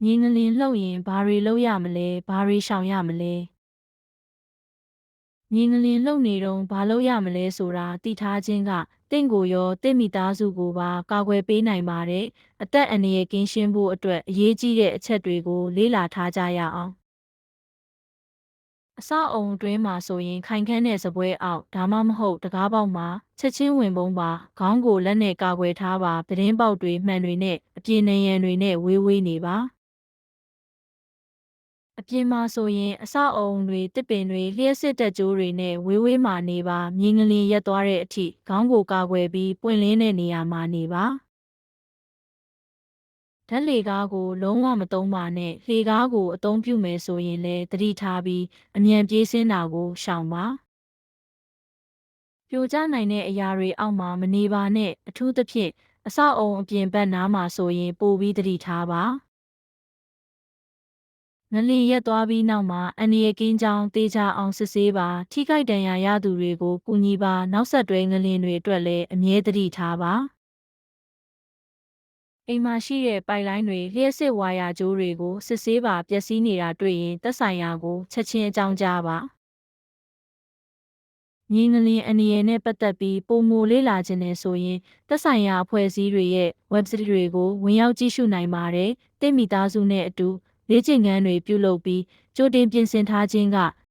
မြင်းငလင်လှုပ်ရင်ဘာတွေလုပ်ရမလဲဘာတွေရှောင်ရမလဲမြင်းငလင်လှုပ်နေတော့ဘာလုပ်ရမလဲဆိုတာသိထားခြင်းကတင့်ကိုရောတင့်မိသားစုကိုပါကာကွယ်ပေးနိုင်ပါတယ်အသက်အန္တရာယ်ကင်းရှင်းဖို့အတွက်အရေးကြီးတဲ့အချက်တွေကိုလေ့လာထားကြရအောင်အဆောက်အုံအတွင်းမှာဆိုရင်ခိုင်ခန့်တဲ့စပွဲအောက်ဒါမှမဟုတ်တကားပေါက်မှာချက်ချင်းဝင်ပုံးပါခေါင်းကိုလက်နဲ့ကာကွယ်ထားပါသတင်းပေါက်တွေမှန်တွေနဲ့အပြေနံရံတွေနဲ့ဝေးနေပါအပြင်မှာဆိုရင်အဆောက်အုံတွေတစ်ပင်တွေလျှက်စစ်တက်ကြိုးတွေနဲ့ဝေးမှာနေပါမြင်းငလင်ရက်သွားတဲ့အထိခေါင်းကိုကာကွယ်ပြီးပွင့်လင်းတဲ့နေရာမှာနေပါဓာတ်လေကားကိုလုံးဝမသုံးပါနဲ့လှေကားကိုအသုံးပြုမယ်ဆိုရင်လည်းသတိထားပြီးအမြန်ပြေးဆင်းတာကိုရှောင်ပါပြိုကျနိုင်တဲ့အရာတွေအောက်မှာမနေပါနဲ့အထူးသဖြင့်အဆောက်အုံအပြင်ဘက်နားမှာဆိုရင်ပိုပြီးသတိထားပါငလျင်ရက်သွားပြီးနောက်မှာအန္တရာယ်ကင်းကြောင်းတေချာအောင်စစ်ဆေးပါထိခိုက်ဒဏ်ရာရသူတွေကိုကူညီပါနောက်ဆက်တွဲငလျင်တွေအတွက်လည်းအမြဲတမ်းထားပါအိမ်မှာရှိတဲ့ပိုက်လိုင်းတွေလျှက်စစ်ဝါယာကြိုးတွေကိုစစ်ဆေးပါပျက်စီးနေတာတွေ့ရင်သက်ဆိုင်ရာကိုချက်ချင်းအကြောင်းကြားပါမြင်းငလျင်အန္တရာယ်နဲ့ပတ်သက်ပြီးပိုမိုလေ့လာခြင်းနဲ့ဆိုရင်သက်ဆိုင်ရာအဖွဲ့အစည်းတွေရဲ့ website တွေကိုဝင်ရောက်ကြည့်ရှုနိုင်ပါတယ်။တင့်မိသားစုနဲ့အတူလေ့ကျင့်ခန်းတွေပြုလုပ်ပြီးကြိုတင်ပြင်ဆင်ထားခြင်းက